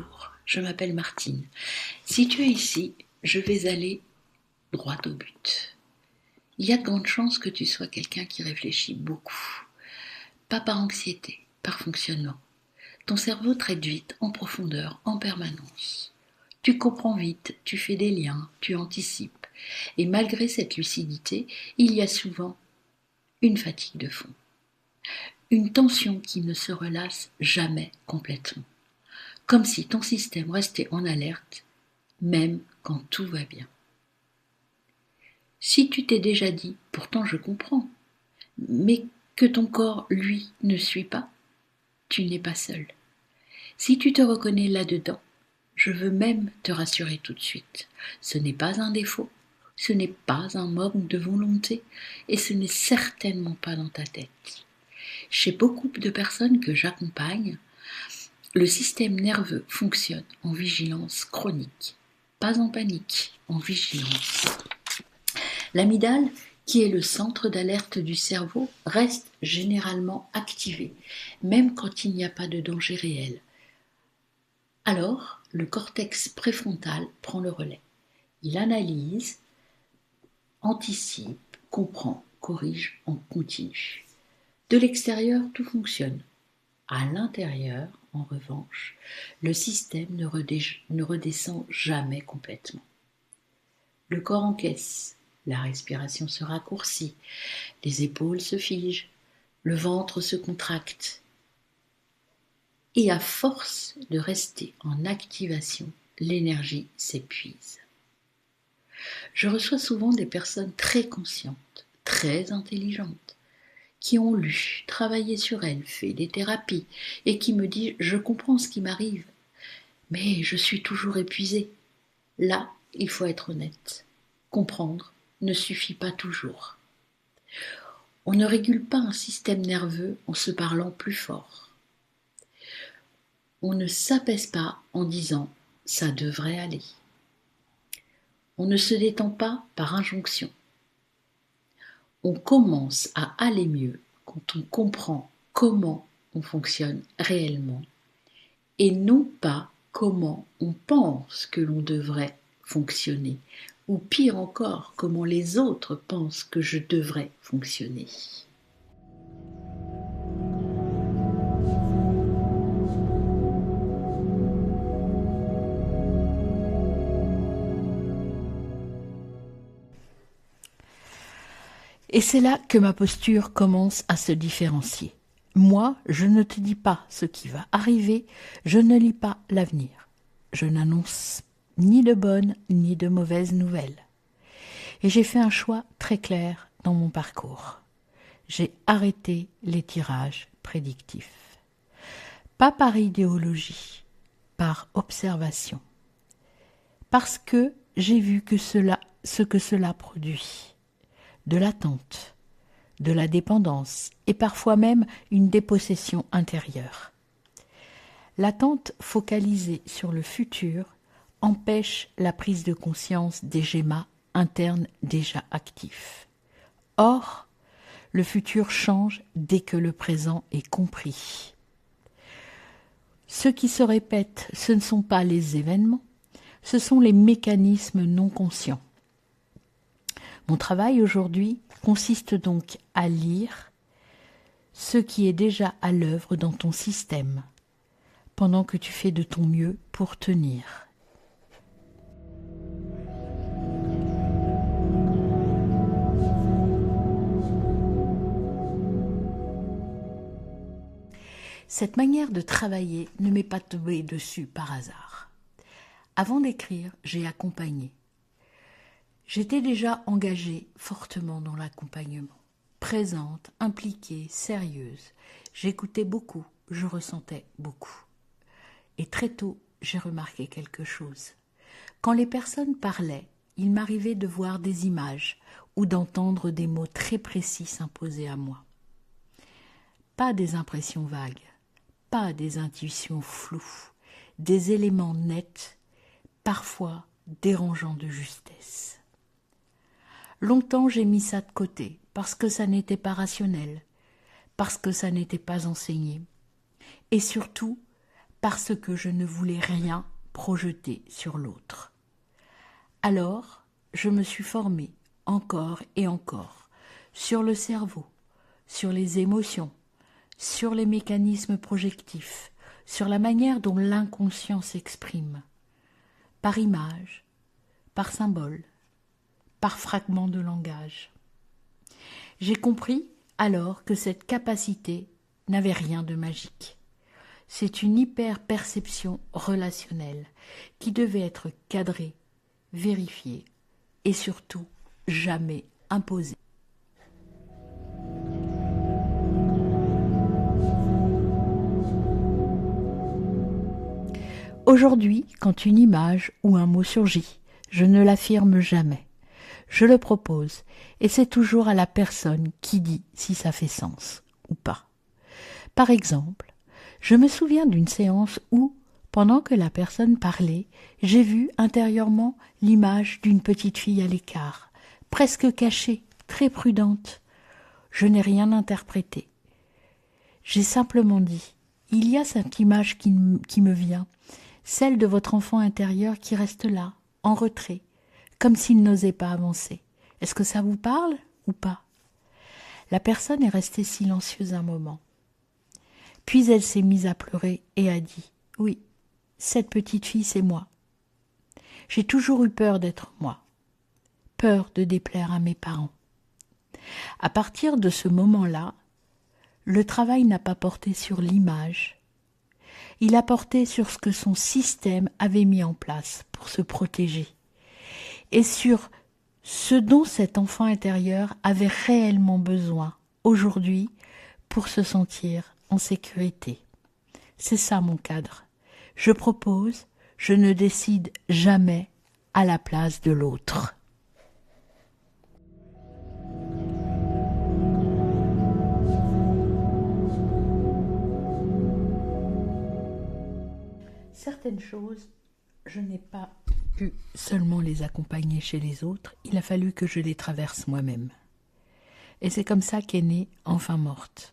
Bonjour, je m'appelle Martine. Si tu es ici, je vais aller droit au but. Il y a de grandes chances que tu sois quelqu'un qui réfléchit beaucoup. Pas par anxiété, par fonctionnement. Ton cerveau traite vite, en profondeur, en permanence. Tu comprends vite, tu fais des liens, tu anticipes. Et malgré cette lucidité, il y a souvent une fatigue de fond. Une tension qui ne se relâche jamais complètement. Comme si ton système restait en alerte, même quand tout va bien. Si tu t'es déjà dit, pourtant je comprends, mais que ton corps, lui, ne suit pas, tu n'es pas seul. Si tu te reconnais là-dedans, je veux même te rassurer tout de suite. Ce n'est pas un défaut, ce n'est pas un manque de volonté, et ce n'est certainement pas dans ta tête. Chez beaucoup de personnes que j'accompagne, le système nerveux fonctionne en vigilance chronique, pas en panique, en vigilance. L'amygdale, qui est le centre d'alerte du cerveau, reste généralement activé, même quand il n'y a pas de danger réel. Alors, le cortex préfrontal prend le relais. Il analyse, anticipe, comprend, corrige en continu. De l'extérieur, tout fonctionne. À l'intérieur, en revanche, le système ne redescend jamais complètement. Le corps encaisse, la respiration se raccourcit, les épaules se figent, le ventre se contracte. Et à force de rester en activation, l'énergie s'épuise. Je reçois souvent des personnes très conscientes, très intelligentes, qui ont lu, travaillé sur elles, fait des thérapies, et qui me disent « je comprends ce qui m'arrive, mais je suis toujours épuisée ». Là, il faut être honnête. Comprendre ne suffit pas toujours. On ne régule pas un système nerveux en se parlant plus fort. On ne s'apaise pas en disant « ça devrait aller ». On ne se détend pas par injonction. On commence à aller mieux quand on comprend comment on fonctionne réellement et non pas comment on pense que l'on devrait fonctionner ou pire encore, comment les autres pensent que je devrais fonctionner. Et c'est là que ma posture commence à se différencier. Moi, je ne te dis pas ce qui va arriver, je ne lis pas l'avenir. Je n'annonce ni de bonnes ni de mauvaises nouvelles. Et j'ai fait un choix très clair dans mon parcours. J'ai arrêté les tirages prédictifs. Pas par idéologie, par observation. Parce que j'ai vu que ce que cela produit. De l'attente, de la dépendance et parfois même une dépossession intérieure. L'attente focalisée sur le futur empêche la prise de conscience des schémas internes déjà actifs. Or, le futur change dès que le présent est compris. Ce qui se répète, ce ne sont pas les événements, ce sont les mécanismes non conscients. Mon travail aujourd'hui consiste donc à lire ce qui est déjà à l'œuvre dans ton système, pendant que tu fais de ton mieux pour tenir. Cette manière de travailler ne m'est pas tombée dessus par hasard. Avant d'écrire, j'ai accompagné. J'étais déjà engagée fortement dans l'accompagnement. Présente, impliquée, sérieuse. J'écoutais beaucoup, je ressentais beaucoup. Et très tôt, j'ai remarqué quelque chose. Quand les personnes parlaient, il m'arrivait de voir des images ou d'entendre des mots très précis s'imposer à moi. Pas des impressions vagues, pas des intuitions floues, des éléments nets, parfois dérangeants de justesse. Longtemps, j'ai mis ça de côté, parce que ça n'était pas rationnel, parce que ça n'était pas enseigné, et surtout parce que je ne voulais rien projeter sur l'autre. Alors, je me suis formée encore et encore sur le cerveau, sur les émotions, sur les mécanismes projectifs, sur la manière dont l'inconscient s'exprime, par image, par symbole, par fragments de langage. J'ai compris alors que cette capacité n'avait rien de magique. C'est une hyper-perception relationnelle qui devait être cadrée, vérifiée et surtout jamais imposée. Aujourd'hui, quand une image ou un mot surgit, je ne l'affirme jamais. Je le propose, et c'est toujours à la personne qui dit si ça fait sens ou pas. Par exemple, je me souviens d'une séance où, pendant que la personne parlait, j'ai vu intérieurement l'image d'une petite fille à l'écart, presque cachée, très prudente. Je n'ai rien interprété. J'ai simplement dit, il y a cette image qui me vient, celle de votre enfant intérieur qui reste là, en retrait, comme s'il n'osait pas avancer. Est-ce que ça vous parle ou pas? La personne est restée silencieuse un moment. Puis elle s'est mise à pleurer et a dit « Oui, cette petite fille, c'est moi. J'ai toujours eu peur d'être moi, peur de déplaire à mes parents. » À partir de ce moment-là, le travail n'a pas porté sur l'image. Il a porté sur ce que son système avait mis en place pour se protéger et sur ce dont cet enfant intérieur avait réellement besoin aujourd'hui pour se sentir en sécurité. C'est ça mon cadre. Je propose, je ne décide jamais à la place de l'autre. Certaines choses, je n'ai pas pu seulement les accompagner chez les autres, il a fallu que je les traverse moi-même. Et c'est comme ça qu'est née Enfin Morte,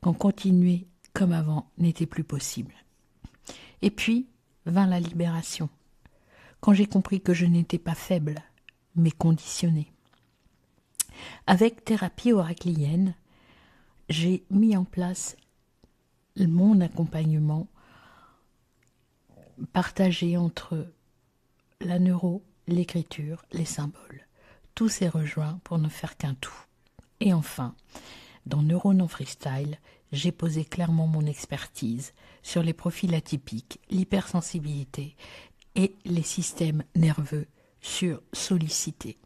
quand continuer comme avant n'était plus possible. Et puis vint la libération, quand j'ai compris que je n'étais pas faible, mais conditionnée. Avec thérapie oraclienne, j'ai mis en place mon accompagnement partagé entre la neuro, l'écriture, les symboles. Tout s'est rejoint pour ne faire qu'un tout. Et enfin, dans Neurones en freestyle, j'ai posé clairement mon expertise sur les profils atypiques, l'hypersensibilité et les systèmes nerveux sursollicités.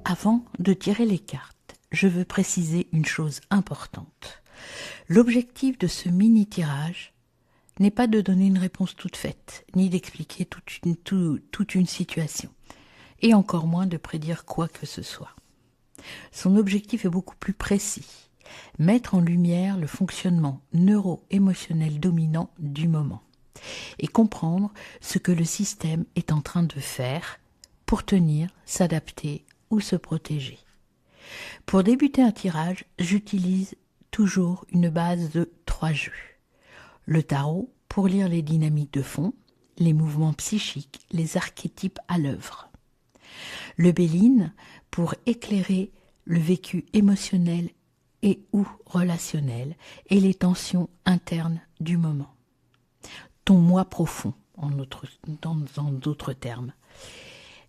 Avant de tirer les cartes, je veux préciser une chose importante. L'objectif de ce mini-tirage n'est pas de donner une réponse toute faite, ni d'expliquer toute une situation, et encore moins de prédire quoi que ce soit. Son objectif est beaucoup plus précis, mettre en lumière le fonctionnement neuro-émotionnel dominant du moment, et comprendre ce que le système est en train de faire pour tenir, s'adapter ou se protéger. Pour débuter un tirage, j'utilise toujours une base de 3 jeux. Le tarot pour lire les dynamiques de fond, les mouvements psychiques, les archétypes à l'œuvre. Le Béline pour éclairer le vécu émotionnel et ou relationnel et les tensions internes du moment. Ton moi profond, dans d'autres termes.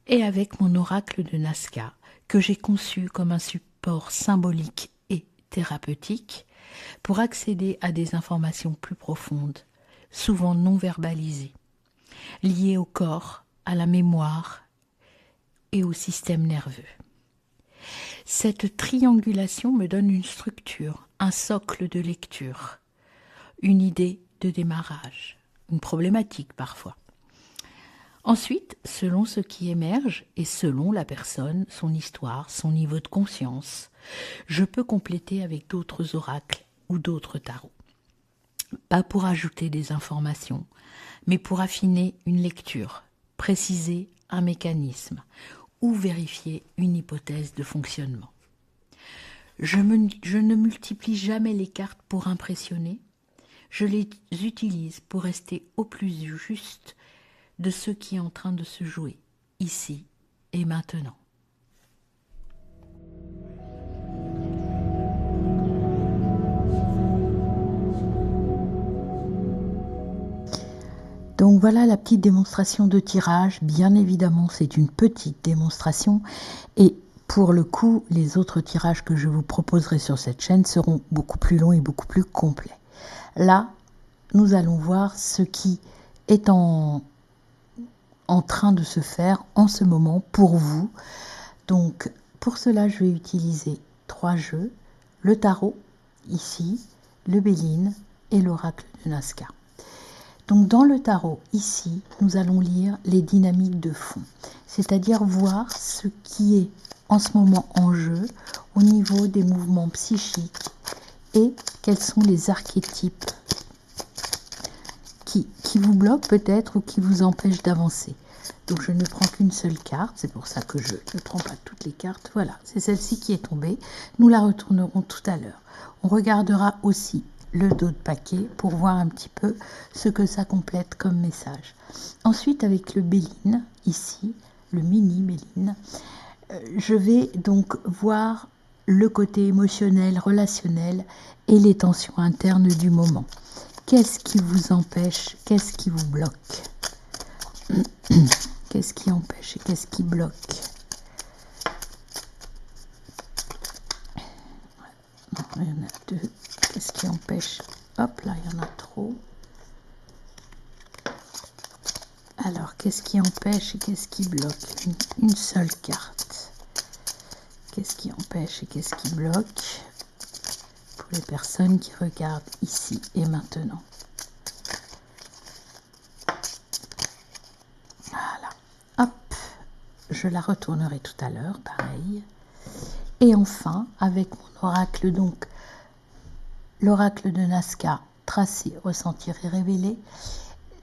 Et avec mon oracle de Nazca, que j'ai conçu comme un support symbolique et thérapeutique pour accéder à des informations plus profondes, souvent non verbalisées, liées au corps, à la mémoire et au système nerveux. Cette triangulation me donne une structure, un socle de lecture, une idée de démarrage, une problématique parfois. Ensuite, selon ce qui émerge et selon la personne, son histoire, son niveau de conscience, je peux compléter avec d'autres oracles ou d'autres tarots. Pas pour ajouter des informations, mais pour affiner une lecture, préciser un mécanisme ou vérifier une hypothèse de fonctionnement. Je ne multiplie jamais les cartes pour impressionner, je les utilise pour rester au plus juste de ce qui est en train de se jouer, ici et maintenant. Donc voilà la petite démonstration de tirage. Bien évidemment, c'est une petite démonstration et pour le coup, les autres tirages que je vous proposerai sur cette chaîne seront beaucoup plus longs et beaucoup plus complets. Là, nous allons voir ce qui est en train de se faire en ce moment pour vous. Donc, pour cela, je vais utiliser 3 jeux, le tarot, ici, le Béline et l'oracle de Nazca. Donc, dans le tarot, ici, nous allons lire les dynamiques de fond, c'est-à-dire voir ce qui est en ce moment en jeu au niveau des mouvements psychiques et quels sont les archétypes qui vous bloquent peut-être ou qui vous empêchent d'avancer. Donc je ne prends qu'une seule carte, c'est pour ça que je ne prends pas toutes les cartes. Voilà, c'est celle-ci qui est tombée. Nous la retournerons tout à l'heure. On regardera aussi le dos de paquet pour voir un petit peu ce que ça complète comme message. Ensuite, avec le Béline, ici, le mini Béline, je vais donc voir le côté émotionnel, relationnel et les tensions internes du moment. Qu'est-ce qui vous empêche? Qu'est-ce qui vous bloque? Qu'est-ce qui empêche et qu'est-ce qui bloque? Non, il y en a 2. Qu'est-ce qui empêche? Hop, là, il y en a trop. Alors, qu'est-ce qui empêche et qu'est-ce qui bloque? Une seule carte. Qu'est-ce qui empêche et qu'est-ce qui bloque? Pour les personnes qui regardent ici et maintenant. Voilà. Hop, je la retournerai tout à l'heure, pareil. Et enfin, avec mon oracle, donc, l'oracle de Nazca, tracé, ressentir et révéler.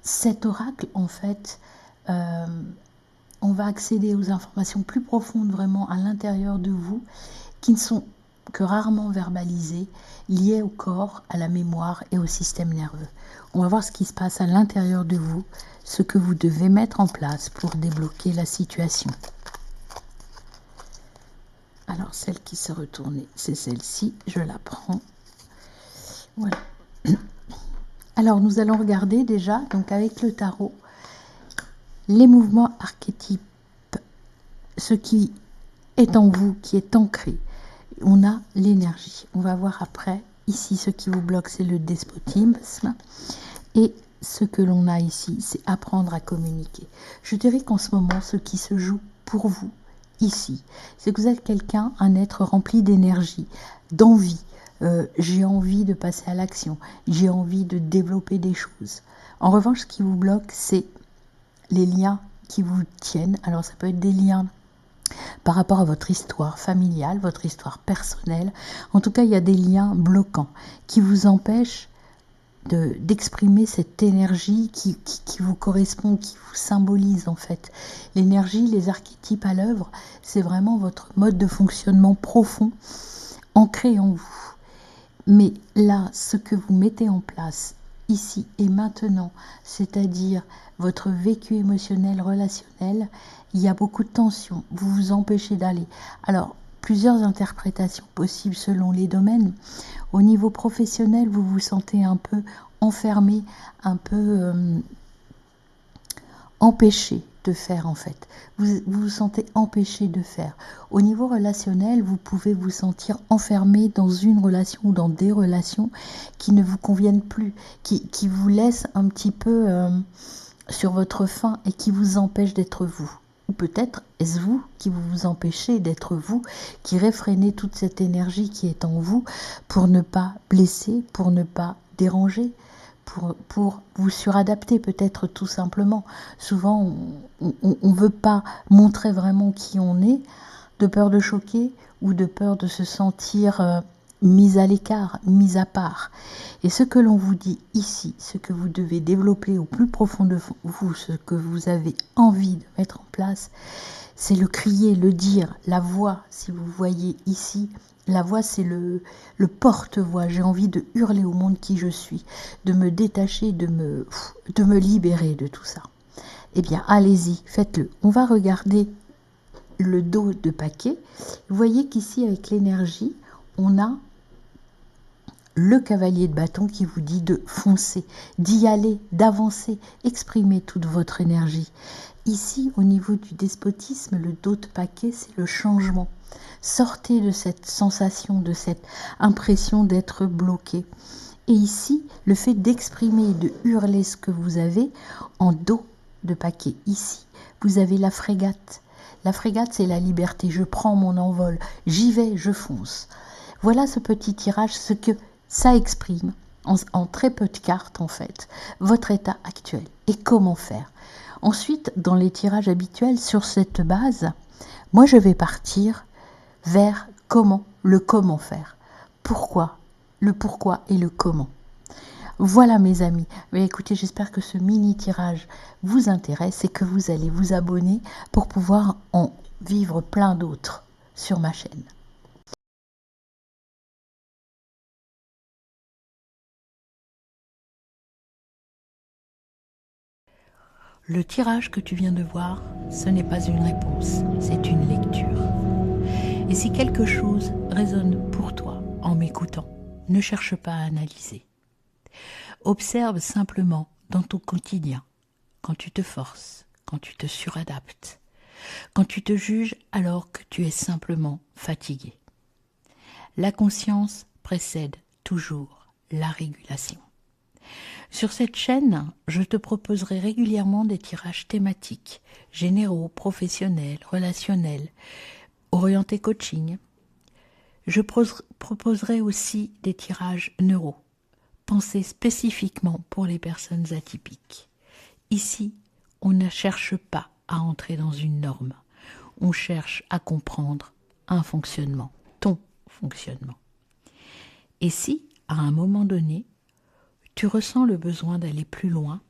Cet oracle, en fait, on va accéder aux informations plus profondes vraiment à l'intérieur de vous, qui ne sont que rarement verbalisées, liées au corps, à la mémoire et au système nerveux. On va voir ce qui se passe à l'intérieur de vous, ce que vous devez mettre en place pour débloquer la situation. Alors, celle qui s'est retournée, c'est celle-ci, je la prends. Voilà. Alors, nous allons regarder déjà, donc avec le tarot, les mouvements archétypes, ce qui est en vous, qui est ancré. On a l'énergie. On va voir après. Ici, ce qui vous bloque, c'est le despotisme. Et ce que l'on a ici, c'est apprendre à communiquer. Je dirais qu'en ce moment, ce qui se joue pour vous, ici, c'est que vous êtes quelqu'un, un être rempli d'énergie, d'envie. J'ai envie de passer à l'action. J'ai envie de développer des choses. En revanche, ce qui vous bloque, c'est les liens qui vous tiennent. Alors, ça peut être des liens par rapport à votre histoire familiale, votre histoire personnelle. En tout cas, il y a des liens bloquants qui vous empêchent d'exprimer cette énergie qui vous correspond, qui vous symbolise en fait. L'énergie, les archétypes à l'œuvre, c'est vraiment votre mode de fonctionnement profond, ancré en vous. Mais là, ce que vous mettez en place ici et maintenant, c'est-à-dire votre vécu émotionnel, relationnel, il y a beaucoup de tensions, vous vous empêchez d'aller. Alors, plusieurs interprétations possibles selon les domaines. Au niveau professionnel, vous vous sentez un peu enfermé, un peu empêché de faire en fait. Vous vous sentez empêché de faire. Au niveau relationnel, vous pouvez vous sentir enfermé dans une relation ou dans des relations qui ne vous conviennent plus, qui vous laissent un petit peu sur votre faim et qui vous empêchent d'être vous. Ou peut-être est-ce vous qui vous empêchez d'être vous, qui réfrénez toute cette énergie qui est en vous pour ne pas blesser, pour ne pas déranger, pour vous suradapter peut-être tout simplement. Souvent, on ne veut pas montrer vraiment qui on est, de peur de choquer ou de peur de se sentir mis à l'écart, mis à part. Et ce que l'on vous dit ici, ce que vous devez développer au plus profond de vous, ce que vous avez envie de mettre en place, c'est le crier, le dire, la voix. Si vous voyez ici, la voix, c'est le porte-voix. J'ai envie de hurler au monde qui je suis, de me détacher, de me libérer de tout ça. Eh bien, allez-y, faites-le. On va regarder le dos de paquet. Vous voyez qu'ici, avec l'énergie, on a le cavalier de bâton qui vous dit de foncer, d'y aller, d'avancer, exprimer toute votre énergie. Ici, au niveau du despotisme, le dos de paquet, c'est le changement. Sortez de cette sensation, de cette impression d'être bloqué. Et ici, le fait d'exprimer, de hurler ce que vous avez en dos de paquet. Ici, vous avez la frégate. La frégate, c'est la liberté. Je prends mon envol, j'y vais, je fonce. Voilà ce petit tirage, ce que ça exprime, en très peu de cartes en fait, votre état actuel et comment faire. Ensuite, dans les tirages habituels, sur cette base, moi je vais partir vers le comment faire. Pourquoi, le pourquoi et le comment. Voilà mes amis. Mais écoutez, j'espère que ce mini tirage vous intéresse et que vous allez vous abonner pour pouvoir en vivre plein d'autres sur ma chaîne. Le tirage que tu viens de voir, ce n'est pas une réponse, c'est une lecture. Et si quelque chose résonne pour toi en m'écoutant, ne cherche pas à analyser. Observe simplement dans ton quotidien, quand tu te forces, quand tu te suradaptes, quand tu te juges alors que tu es simplement fatigué. La conscience précède toujours la régulation. Sur cette chaîne, je te proposerai régulièrement des tirages thématiques, généraux, professionnels, relationnels, orientés coaching. Je proposerai aussi des tirages neuro, pensés spécifiquement pour les personnes atypiques. Ici, on ne cherche pas à entrer dans une norme, on cherche à comprendre un fonctionnement, ton fonctionnement. Et si, à un moment donné, tu ressens le besoin d'aller plus loin,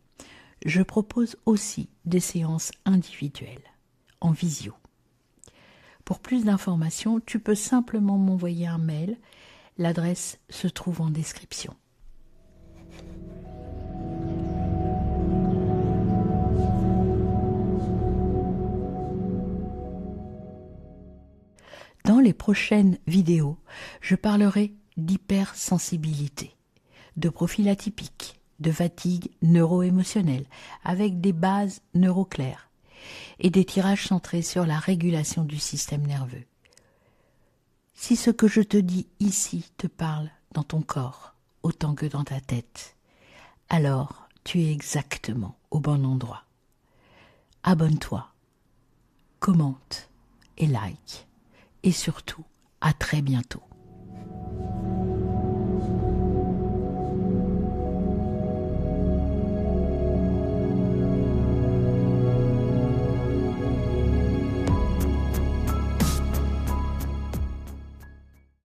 je propose aussi des séances individuelles, en visio. Pour plus d'informations, tu peux simplement m'envoyer un mail. L'adresse se trouve en description. Dans les prochaines vidéos, je parlerai d'hypersensibilité, de profil atypique, de fatigue neuro-émotionnelle, avec des bases neuroclaires et des tirages centrés sur la régulation du système nerveux. Si ce que je te dis ici te parle dans ton corps autant que dans ta tête, alors tu es exactement au bon endroit. Abonne-toi, commente et like. Et surtout, à très bientôt.